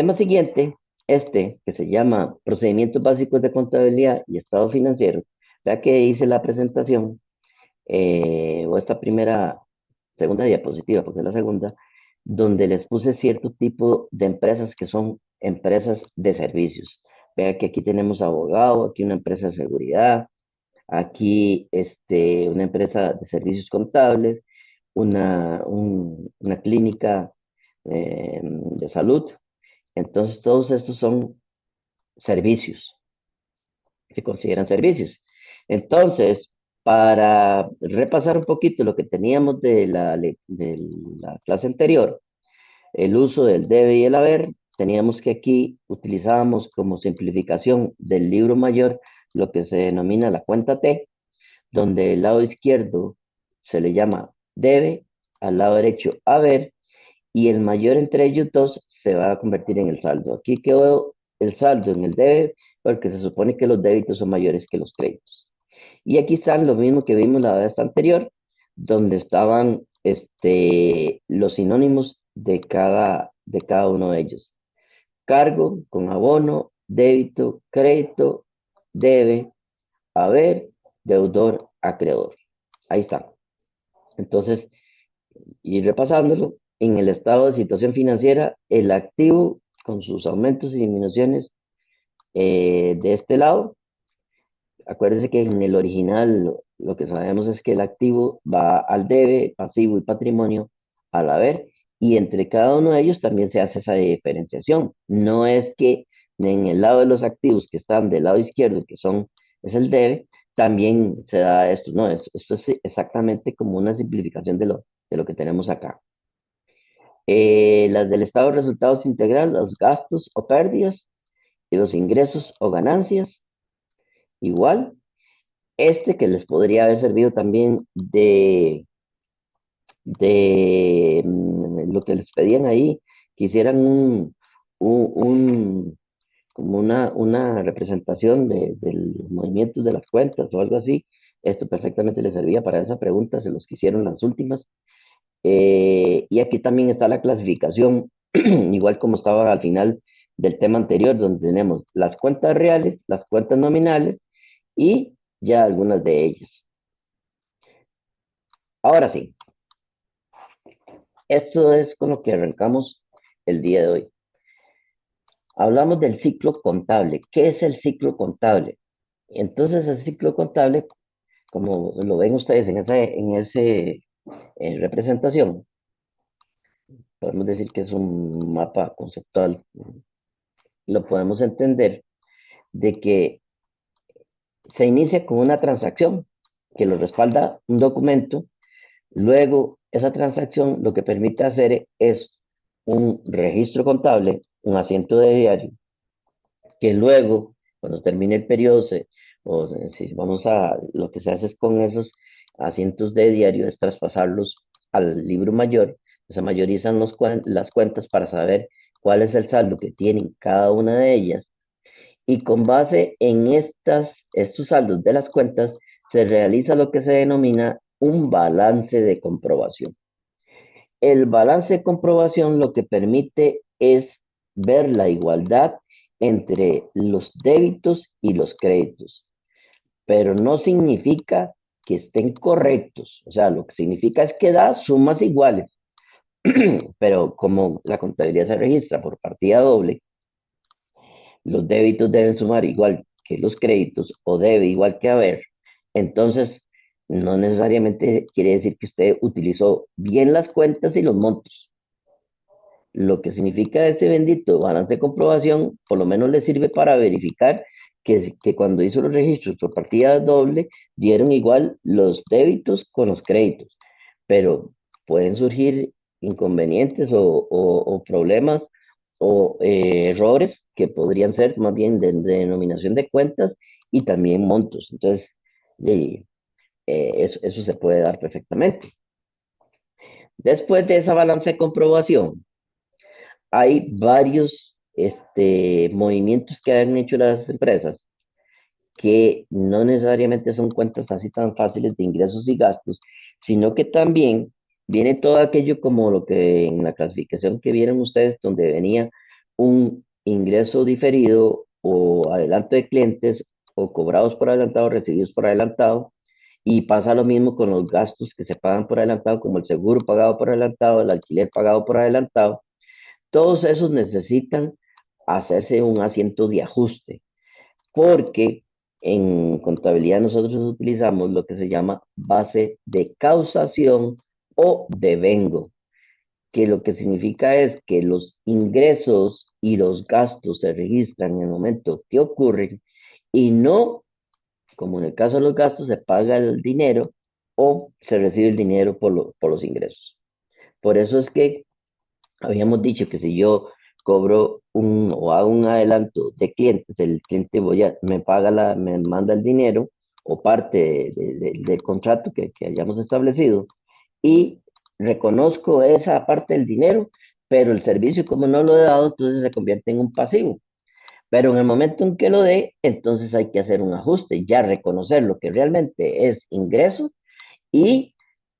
Tema siguiente, que se llama Procedimientos Básicos de Contabilidad y Estado Financiero. Vea que hice la presentación, o esta segunda diapositiva, porque es la segunda, donde les puse cierto tipo de empresas que son empresas de servicios. Vea que aquí tenemos abogado, aquí una empresa de seguridad, aquí una empresa de servicios contables, una clínica de salud. Entonces, todos estos son servicios, se consideran servicios. Entonces, para repasar un poquito lo que teníamos de la clase anterior, el uso del debe y el haber, teníamos que aquí utilizábamos como simplificación del libro mayor lo que se denomina la cuenta T, donde el lado izquierdo se le llama debe, al lado derecho haber, y el mayor entre ellos dos se va a convertir en el saldo. Aquí quedó el saldo en el debe porque se supone que los débitos son mayores que los créditos. Y aquí están lo mismo que vimos la vez anterior, donde estaban los sinónimos de cada uno de ellos. Cargo con abono, débito, crédito, debe, haber, deudor, acreedor. Ahí está. Entonces, y repasándolo, en el estado de situación financiera, el activo con sus aumentos y disminuciones de este lado, acuérdense que en el original lo que sabemos es que el activo va al debe, pasivo y patrimonio al haber, y entre cada uno de ellos también se hace esa diferenciación. No es que en el lado de los activos que están del lado izquierdo, es el debe, también se da esto. No, esto es exactamente como una simplificación de lo que tenemos acá. Las del estado de resultados integral, los gastos o pérdidas y los ingresos o ganancias, igual. Que les podría haber servido también de lo que les pedían ahí, que hicieran un, un- como una representación de los movimientos de las cuentas o algo así. Esto perfectamente les servía para esa pregunta, se los quisieron las últimas. Y aquí también está la clasificación, igual como estaba al final del tema anterior, donde tenemos las cuentas reales, las cuentas nominales y ya algunas de ellas. Ahora sí, esto es con lo que arrancamos el día de hoy. Hablamos del ciclo contable. ¿Qué es el ciclo contable? Entonces, el ciclo contable, como lo ven ustedes en representación, podemos decir que es un mapa conceptual. Lo podemos entender de que se inicia con una transacción que lo respalda un documento. Luego, esa transacción lo que permite hacer es un registro contable, un asiento de diario, que luego, cuando termine el periodo, si vamos a, lo que se hace es con esos asientos de diario es traspasarlos al libro mayor, se mayorizan las cuentas para saber cuál es el saldo que tienen cada una de ellas, y con base en estos saldos de las cuentas se realiza lo que se denomina un balance de comprobación. El balance de comprobación lo que permite es ver la igualdad entre los débitos y los créditos, pero no significa que estén correctos. O sea, lo que significa es que da sumas iguales, pero como la contabilidad se registra por partida doble, los débitos deben sumar igual que los créditos o debe igual que haber. Entonces, no necesariamente quiere decir que usted utilizó bien las cuentas y los montos. Lo que significa ese bendito balance de comprobación, por lo menos le sirve para verificar que cuando hizo los registros por partida doble, dieron igual los débitos con los créditos. Pero pueden surgir inconvenientes o problemas o errores que podrían ser más bien de denominación de cuentas y también montos. Entonces, eh, eso se puede dar perfectamente. Después de esa balance de comprobación, hay varios movimientos que han hecho las empresas que no necesariamente son cuentas así tan fáciles de ingresos y gastos, sino que también viene todo aquello como lo que en la clasificación que vieron ustedes, donde venía un ingreso diferido o adelanto de clientes o cobrados por adelantado, recibidos por adelantado, y pasa lo mismo con los gastos que se pagan por adelantado, como el seguro pagado por adelantado, el alquiler pagado por adelantado. Todos esos necesitan hacerse un asiento de ajuste, porque en contabilidad nosotros utilizamos lo que se llama base de causación o devengo, que lo que significa es que los ingresos y los gastos se registran en el momento que ocurren y no, como en el caso de los gastos, se paga el dinero o se recibe el dinero por los ingresos. Por eso es que habíamos dicho que si yo cobro o hago un adelanto de clientes, el cliente me paga me manda el dinero o parte del contrato que hayamos establecido y reconozco esa parte del dinero, pero el servicio como no lo he dado, entonces se convierte en un pasivo. Pero en el momento en que lo dé, entonces hay que hacer un ajuste, ya reconocer lo que realmente es ingreso y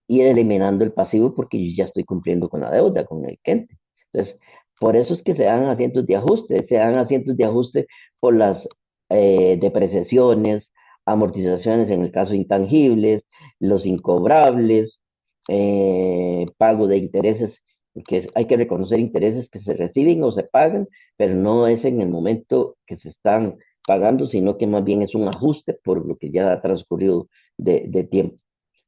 ir eliminando el pasivo porque yo ya estoy cumpliendo con la deuda, con el cliente. Entonces, por eso es que se dan asientos de ajuste, se dan asientos de ajuste por las depreciaciones, amortizaciones en el caso intangibles, los incobrables, pago de intereses, que hay que reconocer intereses que se reciben o se pagan, pero no es en el momento que se están pagando, sino que más bien es un ajuste por lo que ya ha transcurrido de tiempo.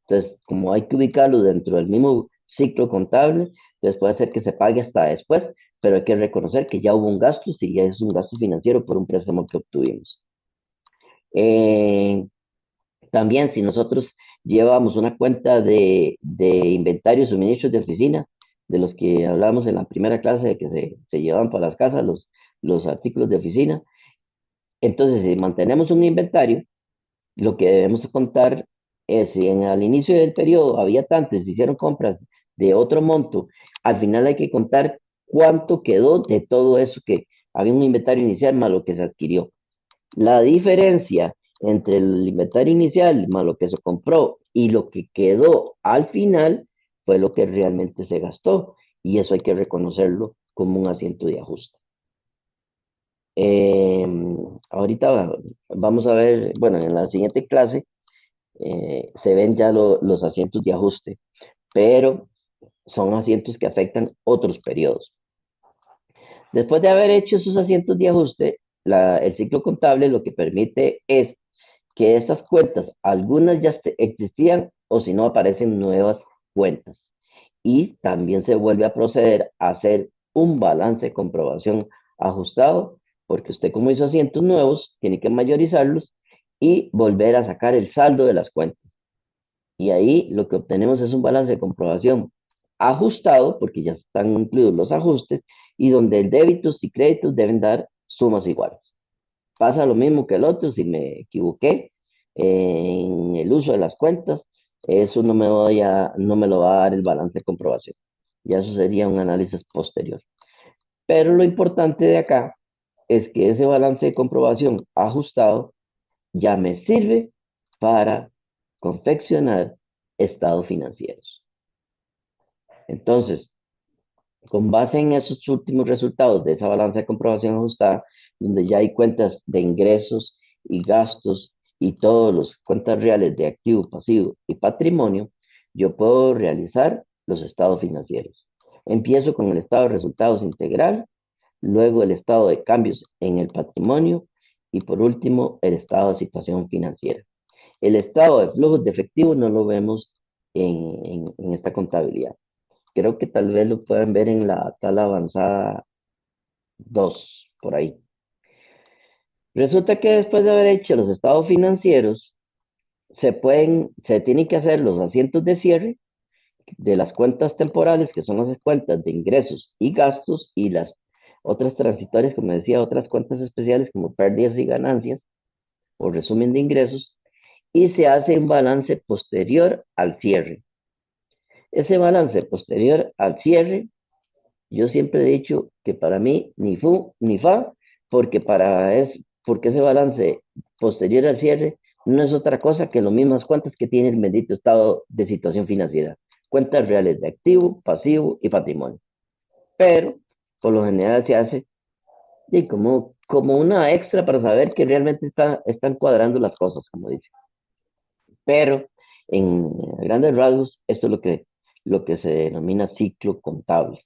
Entonces, como hay que ubicarlo dentro del mismo ciclo contable, entonces puede ser que se pague hasta después, pero hay que reconocer que ya hubo un gasto, si ya es un gasto financiero por un préstamo que obtuvimos. Eh, También, si nosotros llevamos una cuenta de inventario y suministros de oficina, de los que hablamos en la primera clase, de que se llevan para las casas los artículos de oficina, entonces si mantenemos un inventario, lo que debemos contar es si al inicio del periodo había tantos, se hicieron compras de otro monto, al final hay que contar cuánto quedó de todo eso que había un inventario inicial más lo que se adquirió. La diferencia entre el inventario inicial más lo que se compró y lo que quedó al final fue lo que realmente se gastó y eso hay que reconocerlo como un asiento de ajuste. Eh, Ahorita vamos a ver, bueno, en la siguiente clase se ven ya los asientos de ajuste, pero son asientos que afectan otros periodos. Después de haber hecho esos asientos de ajuste, el ciclo contable lo que permite es que estas cuentas, algunas ya existían o si no aparecen nuevas cuentas. Y también se vuelve a proceder a hacer un balance de comprobación ajustado, porque usted como hizo asientos nuevos, tiene que mayorizarlos y volver a sacar el saldo de las cuentas. Y ahí lo que obtenemos es un balance de comprobación ajustado, porque ya están incluidos los ajustes, y donde el débitos y créditos deben dar sumas iguales. Pasa lo mismo que el otro, si me equivoqué en el uso de las cuentas, eso no me lo va a dar el balance de comprobación. Ya eso sería un análisis posterior. Pero lo importante de acá es que ese balance de comprobación ajustado ya me sirve para confeccionar estados financieros. Entonces, con base en esos últimos resultados de esa balanza de comprobación ajustada, donde ya hay cuentas de ingresos y gastos y todas las cuentas reales de activo, pasivo y patrimonio, yo puedo realizar los estados financieros. Empiezo con el estado de resultados integral, luego el estado de cambios en el patrimonio y por último el estado de situación financiera. El estado de flujos de efectivo no lo vemos en esta contabilidad. Creo que tal vez lo pueden ver en la tabla avanzada 2 por ahí. Resulta que después de haber hecho los estados financieros, se tienen que hacer los asientos de cierre de las cuentas temporales, que son las cuentas de ingresos y gastos, y las otras transitorias, como decía, otras cuentas especiales como pérdidas y ganancias, o resumen de ingresos, y se hace un balance posterior al cierre. Ese balance posterior al cierre, yo siempre he dicho que para mí ni fu ni fa, porque porque ese balance posterior al cierre no es otra cosa que las mismas cuentas que tiene el bendito estado de situación financiera. Cuentas reales de activo, pasivo y patrimonio. Pero por lo general se hace Sí, como una extra para saber que realmente están cuadrando las cosas, como dice. Pero en grandes rasgos, esto es lo que se denomina ciclo contable.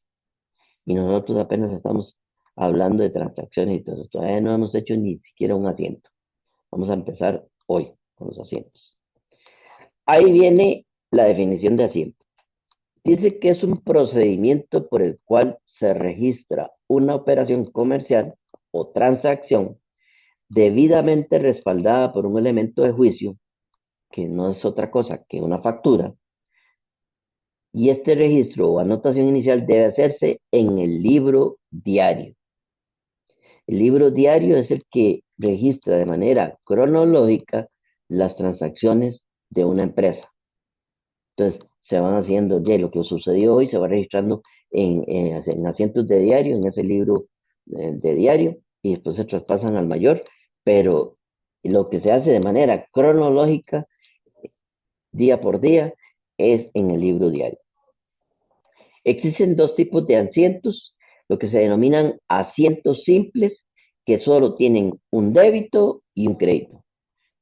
Y nosotros apenas estamos hablando de transacciones y todo eso. Todavía no hemos hecho ni siquiera un asiento. Vamos a empezar hoy con los asientos. Ahí viene la definición de asiento. Dice que es un procedimiento por el cual se registra una operación comercial o transacción debidamente respaldada por un elemento de juicio, que no es otra cosa que una factura, y este registro o anotación inicial debe hacerse en el libro diario. El libro diario es el que registra de manera cronológica las transacciones de una empresa. Entonces, se van haciendo, ya lo que sucedió hoy se va registrando en asientos de diario, en ese libro de diario, y después se traspasan al mayor, pero lo que se hace de manera cronológica, día por día, es en el libro diario. Existen dos tipos de asientos, lo que se denominan asientos simples, que solo tienen un débito y un crédito.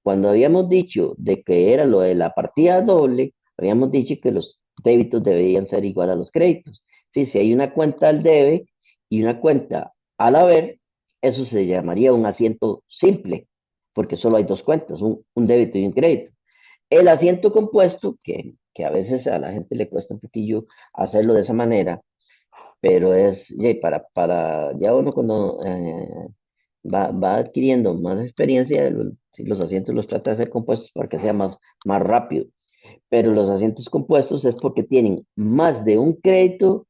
Cuando habíamos dicho de que era lo de la partida doble, habíamos dicho que los débitos deberían ser igual a los créditos. Sí, si hay una cuenta al debe y una cuenta al haber, eso se llamaría un asiento simple, porque solo hay dos cuentas, un débito y un crédito. El asiento compuesto, que a veces a la gente le cuesta un poquillo hacerlo de esa manera, pero es ya uno cuando va adquiriendo más experiencia, los asientos los trata de hacer compuestos para que sea más rápido, pero los asientos compuestos es porque tienen más de un crédito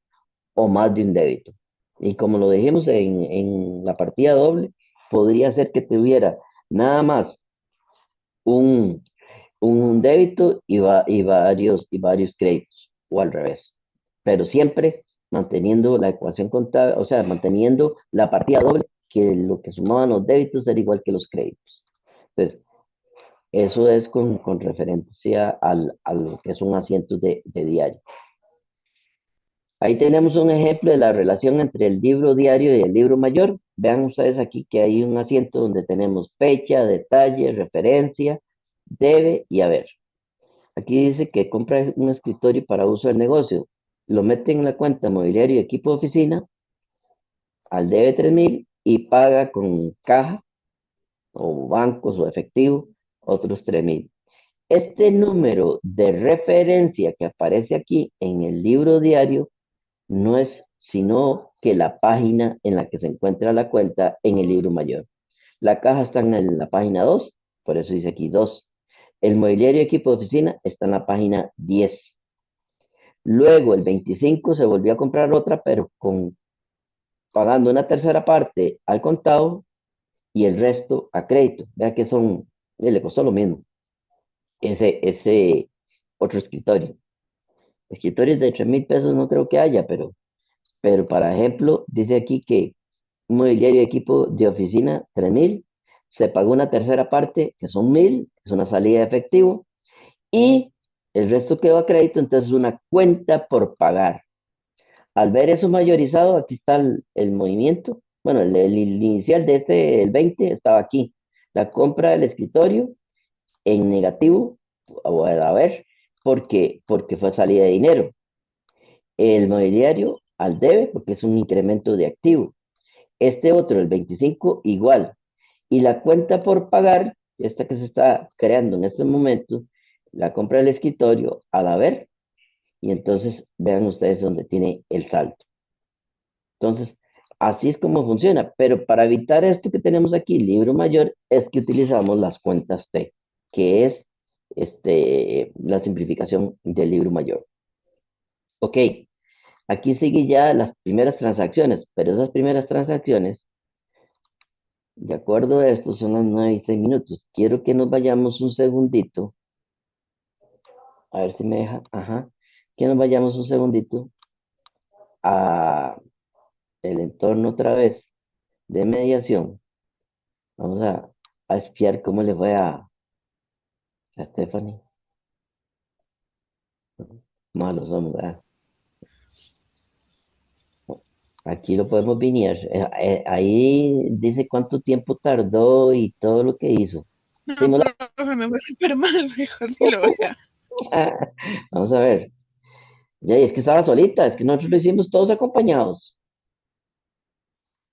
o más de un débito. Y como lo dijimos en la partida doble, podría ser que tuviera nada más un, un débito y varios créditos, o al revés. Pero siempre manteniendo la ecuación contable, o sea, manteniendo la partida doble, que lo que sumaban los débitos era igual que los créditos. Entonces, eso es con referencia a lo que son asientos de diario. Ahí tenemos un ejemplo de la relación entre el libro diario y el libro mayor. Vean ustedes aquí que hay un asiento donde tenemos fecha, detalle, referencia, debe y haber. Aquí dice que compra un escritorio para uso del negocio. Lo mete en la cuenta mobiliario y equipo de oficina, al debe 3,000 y paga con caja o bancos o efectivo otros 3,000. Este número de referencia que aparece aquí en el libro diario no es sino que la página en la que se encuentra la cuenta en el libro mayor. La caja está en la página 2, por eso dice aquí 2. El mobiliario y equipo de oficina está en la página 10. Luego, el 25 se volvió a comprar otra, pero pagando una tercera parte al contado y el resto a crédito. Vea que le costó lo mismo. Ese otro escritorio. Escritorios de 3,000 pesos no creo que haya, pero para ejemplo, dice aquí que un mobiliario de equipo de oficina, 3,000, se pagó una tercera parte, que son 1,000, es una salida de efectivo, y el resto quedó a crédito, entonces una cuenta por pagar. Al ver eso mayorizado, aquí está el movimiento. Bueno, el inicial de el 20 estaba aquí. La compra del escritorio en negativo, a ver, porque fue salida de dinero. El mobiliario al debe, porque es un incremento de activo. Este otro, el 25, igual. Y la cuenta por pagar, esta que se está creando en este momento, la compra del escritorio al haber, y entonces vean ustedes dónde tiene el saldo. Entonces, así es como funciona, pero para evitar esto que tenemos aquí, libro mayor, es que utilizamos las cuentas T, que es la simplificación del libro mayor. Ok, aquí sigue ya las primeras transacciones, pero esas primeras transacciones, de acuerdo a esto, son las 9:06. Quiero que nos vayamos un segundito, a ver si me deja, ajá, que nos vayamos un segundito a el entorno otra vez de mediación. Vamos a espiar cómo le fue a Stephanie. Malos somos, ¿verdad? Aquí lo podemos vinear. Ahí dice cuánto tiempo tardó y todo lo que hizo. No, Simula- profe, me fue súper mal, mejor ni lo vea. Vamos a ver. Ya, y es que estaba solita, es que nosotros lo hicimos todos acompañados.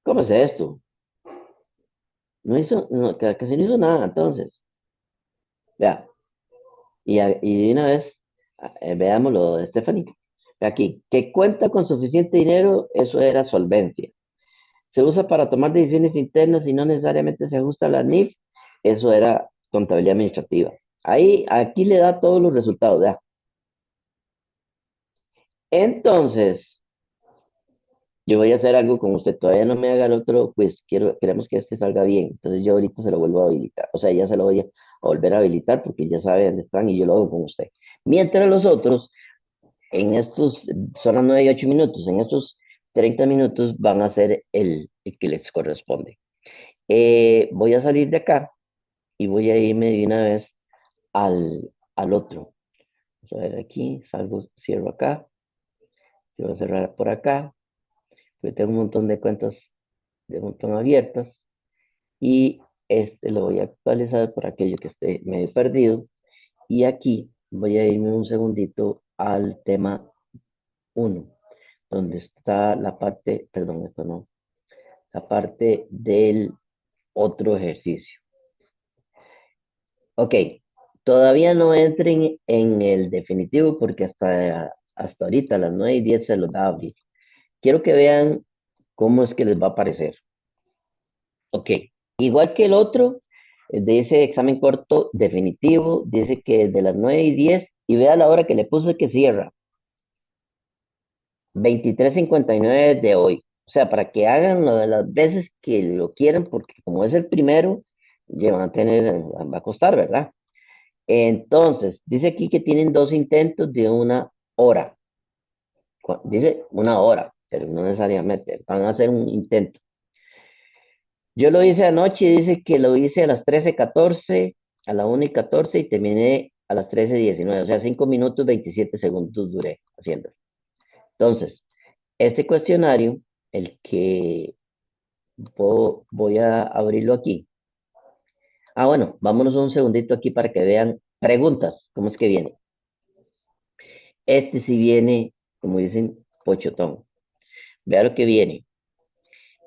¿Cómo es esto? No hizo, no, casi no hizo nada, entonces. Vea, y de una vez, veámoslo, Stephanie. Aquí, que cuenta con suficiente dinero, eso era solvencia. Se usa para tomar decisiones internas y no necesariamente se ajusta a la NIF, eso era contabilidad administrativa. Ahí, aquí le da todos los resultados, ¿verdad? Entonces, yo voy a hacer algo con usted, todavía no me haga el otro, pues queremos que este salga bien, entonces yo ahorita se lo vuelvo a habilitar, o sea, ya se lo voy a volver a habilitar porque ya sabe dónde están y yo lo hago con usted. Mientras los otros, en estos, son las 9 y 8 minutos, en estos 30 minutos van a ser el que les corresponde. Voy a salir de acá y voy a irme de una vez al, al otro. Vamos a ver aquí, salgo, cierro acá, yo voy a cerrar por acá, yo tengo un montón de cuentas de un montón abiertas y este lo voy a actualizar por aquello que esté medio perdido y aquí voy a irme un segundito al tema uno donde está la parte, perdón, esto no, la parte del otro ejercicio. Ok, todavía no entren en el definitivo porque hasta ahorita a las 9 y 10 se los da a abrir. Quiero que vean cómo es que les va a aparecer. Ok, igual que el otro, de ese examen corto definitivo, dice que de las 9 y 10 y vea la hora que le puse que cierra, 23:59 de hoy. O sea, para que hagan lo de las veces que lo quieran, porque como es el primero, ya van a tener, va a costar, ¿verdad? Entonces, dice aquí que tienen dos intentos de una hora. Dice una hora, pero no necesariamente, van a hacer un intento. Yo lo hice anoche y dice que lo hice a las 13:14, a la 1:14 y terminé a las 13:19. O sea, 5 minutos 27 segundos duré haciendo. Entonces, este cuestionario, el que voy a abrirlo aquí. Ah, bueno, vámonos un segundito aquí para que vean preguntas. ¿Cómo es que viene? Este sí viene, como dicen, pochotón. Vea lo que viene.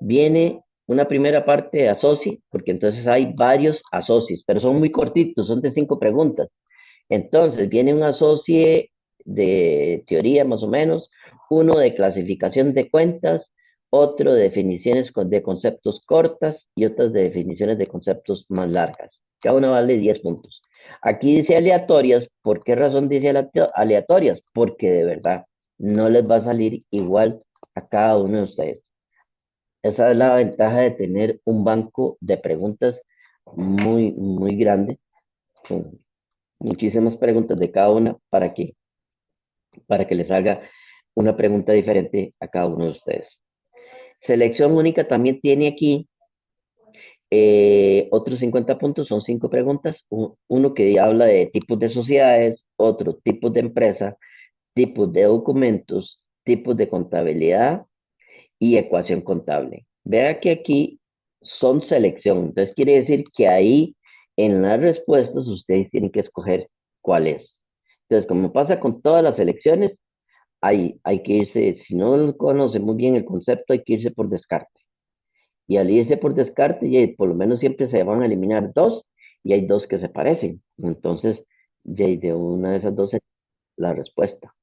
Viene una primera parte de asoci, porque entonces hay varios asocios, pero son muy cortitos, son de 5 preguntas. Entonces, viene un asocie de teoría más o menos, uno de clasificación de cuentas, otro de definiciones de conceptos cortas y otras de definiciones de conceptos más largas. Cada una vale 10 puntos. Aquí dice aleatorias. ¿Por qué razón dice aleatorias? Porque de verdad no les va a salir igual a cada uno de ustedes. Esa es la ventaja de tener un banco de preguntas muy, muy grande, con muchísimas preguntas de cada una para que les haga una pregunta diferente a cada uno de ustedes. Selección única también tiene aquí otros 50 puntos, son 5 preguntas, uno que habla de tipos de sociedades, otro tipos de empresa, tipos de documentos, tipos de contabilidad y ecuación contable. Vea que aquí son selección, entonces quiere decir que ahí en las respuestas ustedes tienen que escoger cuál es. Entonces, como pasa con todas las selecciones, hay que irse, si no conocemos bien el concepto, hay que irse por descarte. Y al irse por descarte, ya por lo menos siempre se van a eliminar dos y hay dos que se parecen. Entonces, ya de una de esas dos es la respuesta.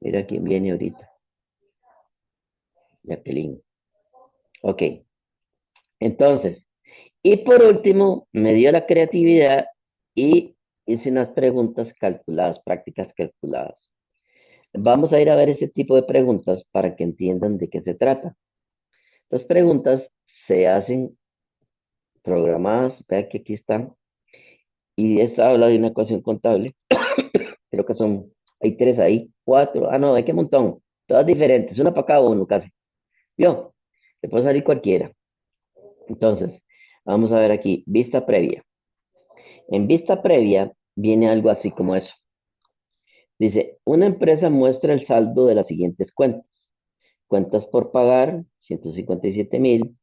Mira quién viene ahorita, Jacqueline. Ok, entonces, y por último, me dio la creatividad y hice unas preguntas calculadas, prácticas calculadas. Vamos a ir a ver ese tipo de preguntas para que entiendan de qué se trata. Las preguntas se hacen programadas, vea que aquí están, y esta habla de una ecuación contable, creo que hay tres ahí, cuatro, no, hay que un montón, todas diferentes, una para cada uno casi. ¿Vio? Se puede salir cualquiera. Entonces, vamos a ver aquí, vista previa. En vista previa viene algo así como eso. Dice, una empresa muestra el saldo de las siguientes cuentas. cuentas por pagar, 157.000,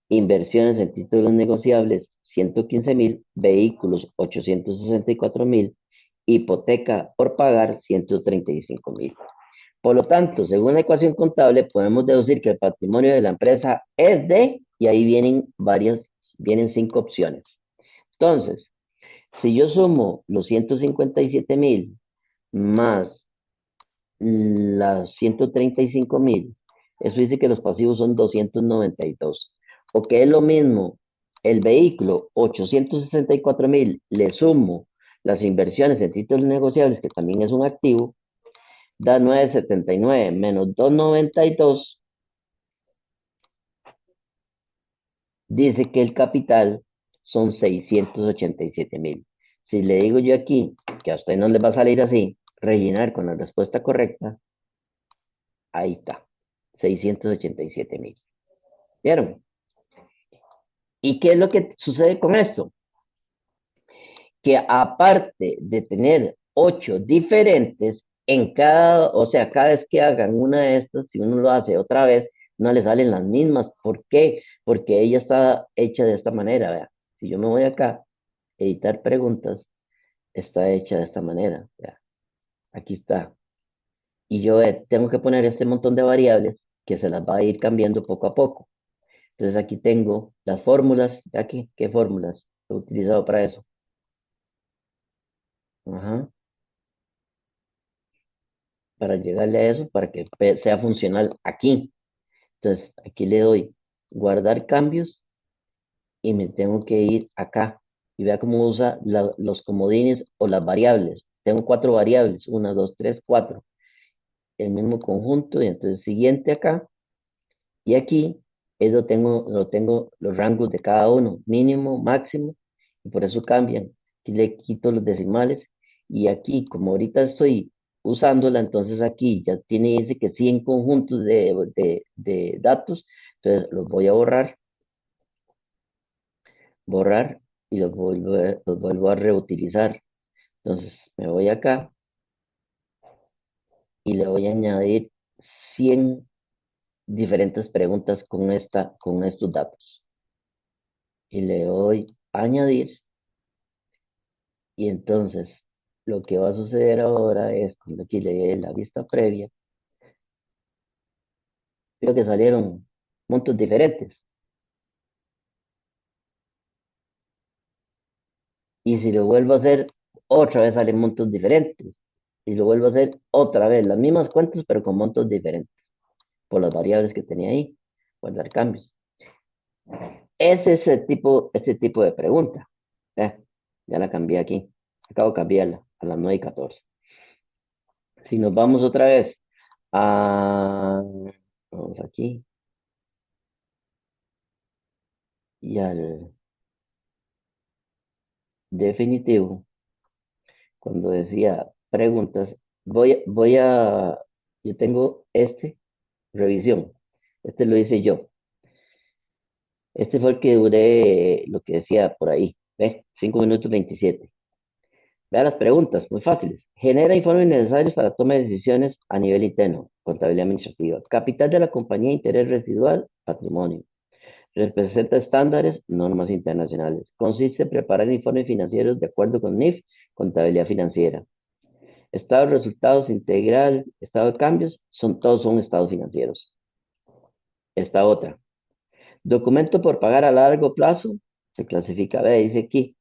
inversiones en títulos negociables, 115.000, vehículos, 864.000, hipoteca por pagar, 135.000. Por lo tanto, según la ecuación contable, podemos deducir que el patrimonio de la empresa es de, y ahí vienen 5 opciones. Entonces, si yo sumo los 157.000 más las 135.000, eso dice que los pasivos son 292. O que es lo mismo, el vehículo, 864.000, le sumo las inversiones en títulos negociables, que también es un activo, da 979 menos 292, dice que el capital son 687.000. Si le digo yo aquí, que a usted no le va a salir así, rellenar con la respuesta correcta, ahí está, 687.000. ¿Vieron? ¿Y qué es lo que sucede con esto? Que aparte de tener 8 diferentes, en cada, o sea, cada vez que hagan una de estas, si uno lo hace otra vez, no le salen las mismas. ¿Por qué? Porque ella está hecha de esta manera, vea. Si yo me voy acá, editar preguntas, está hecha de esta manera, vea. Aquí está. Y yo tengo que poner este montón de variables que se las va a ir cambiando poco a poco. Entonces aquí tengo las fórmulas, aquí, ¿qué fórmulas he utilizado para eso? Ajá, para llegarle a eso, para que sea funcional aquí. Entonces aquí le doy guardar cambios y me tengo que ir acá. Y vea cómo usa los comodines o las variables. Tengo 4 variables, 1, 2, 3, 4. El mismo conjunto y entonces siguiente acá. Y aquí es lo tengo los rangos de cada uno, mínimo, máximo, y por eso cambian. Aquí le quito los decimales y aquí, como ahorita estoy usándola, entonces aquí ya tiene ese que 100 conjuntos de datos, entonces los voy a borrar y los vuelvo a reutilizar. Entonces me voy acá y le voy a añadir 100 diferentes preguntas con estos datos. Y le doy a añadir. Y entonces, lo que va a suceder ahora es, cuando aquí le dé la vista previa, veo que salieron montos diferentes. Y si lo vuelvo a hacer, otra vez salen montos diferentes. Y lo vuelvo a hacer otra vez, las mismas cuentas, pero con montos diferentes, por las variables que tenía ahí, guardar cambios. Es ese tipo de pregunta. Ya la cambié aquí. Acabo de cambiarla a las 9:14. Si nos vamos otra vez vamos aquí, y al definitivo, cuando decía preguntas, yo tengo revisión. Este lo hice yo. Este fue el que duré, lo que decía por ahí, ¿ves? 5 minutos 27. Vea las preguntas, muy fáciles. Genera informes necesarios para toma de decisiones a nivel interno, contabilidad administrativa. Capital de la compañía, interés residual, patrimonio. Representa estándares, normas internacionales. Consiste en preparar informes financieros de acuerdo con NIF, contabilidad financiera. Estado de resultados integral, estado de cambios, todos son estados financieros. Esta otra. Documento por pagar a largo plazo, se clasifica, dice aquí,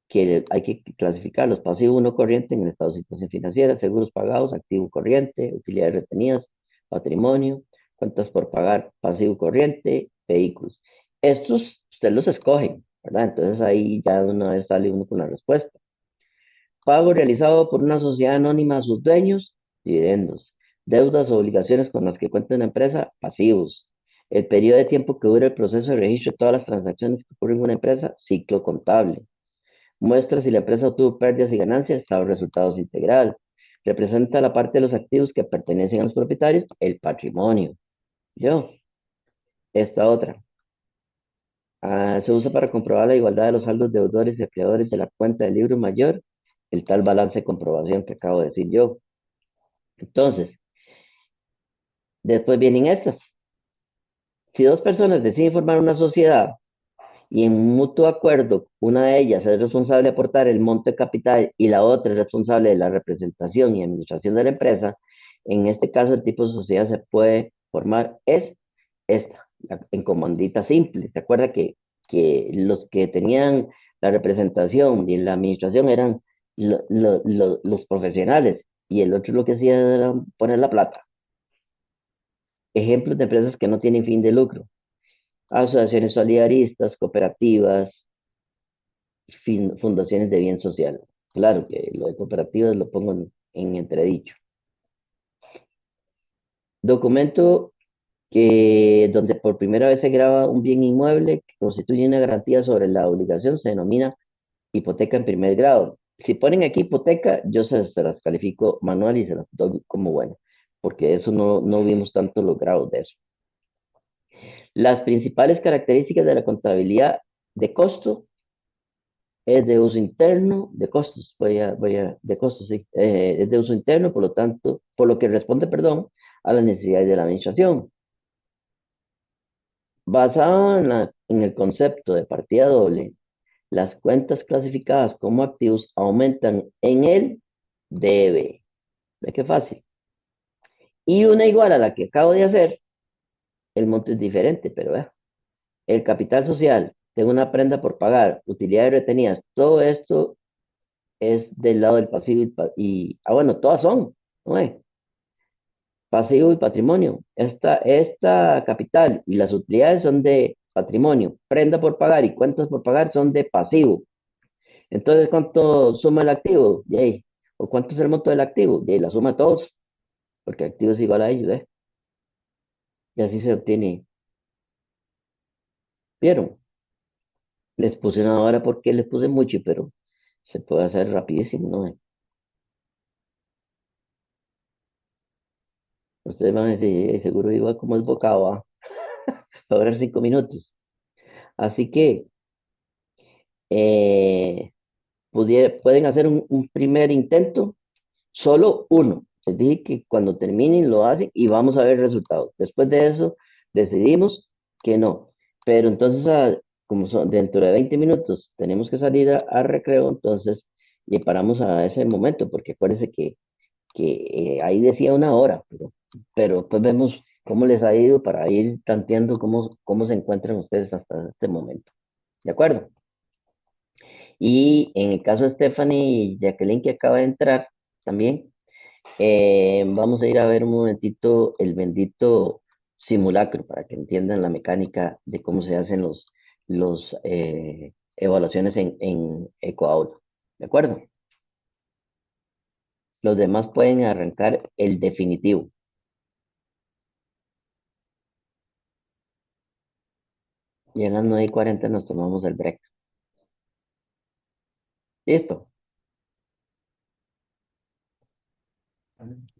que hay que clasificar los pasivos no corrientes en el estado de situación financiera, seguros pagados, activo corriente, utilidades retenidas, patrimonio, cuentas por pagar, pasivo corriente, vehículos. Estos ustedes los escogen, ¿verdad? Entonces ahí ya de una vez sale uno con la respuesta. Pago realizado por una sociedad anónima a sus dueños, dividendos. Deudas o obligaciones con las que cuenta una empresa, pasivos. El periodo de tiempo que dura el proceso de registro de todas las transacciones que ocurren en una empresa, ciclo contable. Muestra si la empresa obtuvo pérdidas y ganancias, estado de resultados integral. Representa la parte de los activos que pertenecen a los propietarios, el patrimonio. Yo, esta otra. Se usa para comprobar la igualdad de los saldos deudores y acreedores de la cuenta del libro mayor, el tal balance de comprobación que acabo de decir yo. Entonces, después vienen estas. Si dos personas deciden formar una sociedad y en mutuo acuerdo, una de ellas es responsable de aportar el monto de capital y la otra es responsable de la representación y administración de la empresa, en este caso el tipo de sociedad se puede formar es esta, en comandita simple. ¿Se acuerda que los que tenían la representación y la administración eran los profesionales y el otro lo que hacía era poner la plata? Ejemplos de empresas que no tienen fin de lucro: asociaciones solidaristas, cooperativas, fundaciones de bien social. Claro que lo de cooperativas lo pongo en entredicho. Documento donde por primera vez se graba un bien inmueble que constituye una garantía sobre la obligación se denomina hipoteca en primer grado. Si ponen aquí hipoteca, yo se las califico manual y se las doy como bueno, porque eso no vimos tanto los grados de eso. Las principales características de la contabilidad de costo es de uso interno, de costos, de costos, sí, es de uso interno, por lo tanto, por lo que responde, perdón, a las necesidades de la administración. Basado en el concepto de partida doble, las cuentas clasificadas como activos aumentan en el debe. ¿Ve qué fácil? Y una igual a la que acabo de hacer, el monto es diferente, pero vea. El capital social, tengo una prenda por pagar, utilidades retenidas, todo esto es del lado del pasivo bueno, todas son, ¿no es? Pasivo y patrimonio. Esta capital y las utilidades son de patrimonio, prenda por pagar y cuentas por pagar son de pasivo. Entonces, ¿cuánto suma el activo? Yay. ¿O cuánto es el monto del activo? Yay, la suma de todos, porque activo es igual a ellos, ¿eh? Y así se obtiene. ¿Vieron? Les puse una hora porque les puse mucho, pero se puede hacer rapidísimo, ¿no? Ustedes van a decir, seguro igual como es bocado, va a durar 5 minutos. Así que eh, pueden hacer un primer intento, solo uno. Les dije que cuando terminen lo hacen y vamos a ver resultados. Después de eso, decidimos que no. Pero entonces, como son dentro de 20 minutos, tenemos que salir a recreo, entonces le paramos a ese momento, porque acuérdense que ahí decía una hora, pero pues vemos cómo les ha ido para ir tanteando cómo se encuentran ustedes hasta este momento. ¿De acuerdo? Y en el caso de Stephanie y Jacqueline, que acaba de entrar también, vamos a ir a ver un momentito el bendito simulacro para que entiendan la mecánica de cómo se hacen los evaluaciones en EcoAula. ¿De acuerdo? Los demás pueden arrancar el definitivo. Y en las 9:40 nos tomamos el break. ¿Listo?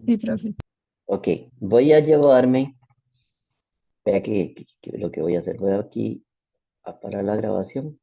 Sí, profe. Ok, voy a llevarme, vea que lo que voy a hacer, voy aquí a parar la grabación.